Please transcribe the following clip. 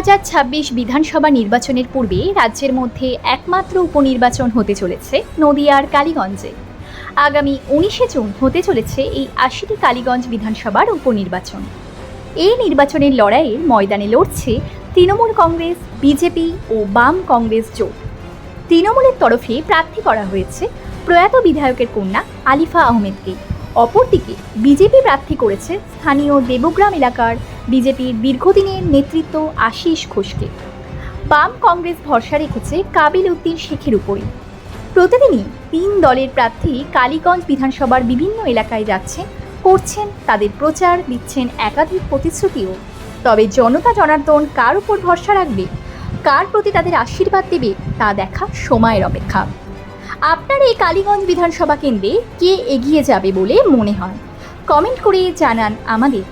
2026 বিধানসভা নির্বাচনের পূর্বে রাজ্যের মধ্যে একমাত্র উপনির্বাচন হতে চলেছে নদিয়ার কালীগঞ্জে। আগামী 19শে জুন হতে চলেছে এই 80টি কালীগঞ্জ বিধানসভার উপনির্বাচন। এই নির্বাচনের লড়াইয়ের ময়দানে লড়ছে তৃণমূল কংগ্রেস, বিজেপি ও বাম কংগ্রেস জোট। তৃণমূলের তরফে প্রার্থী করা হয়েছে প্রয়াত বিধায়কের কন্যা আলিফা আহমেদকে। অপরদিকে বিজেপি প্রার্থী করেছে স্থানীয় দেবগ্রাম এলাকার বিজেপির দীর্ঘদিনের নেতৃত্ব আশিস ঘোষকে। বাম কংগ্রেস ভরসা রেখেছে কাবিল উদ্দিন শেখের উপরে। প্রতিদিনই 3 দলের প্রার্থী কালীগঞ্জ বিধানসভার বিভিন্ন এলাকায় যাচ্ছেন, করছেন তাদের প্রচার, দিচ্ছেন একাধিক প্রতিশ্রুতিও। তবে জনতা জনার্দন কার উপর ভরসা রাখবে, কার প্রতি তাদের আশীর্বাদ দেবে, তা দেখা সময়ের অপেক্ষা। আপনার এই কালীগঞ্জ বিধানসভা কেন্দ্রে কে এগিয়ে যাবে বলে মনে হয়? কমেন্ট করে জানান আমাদের।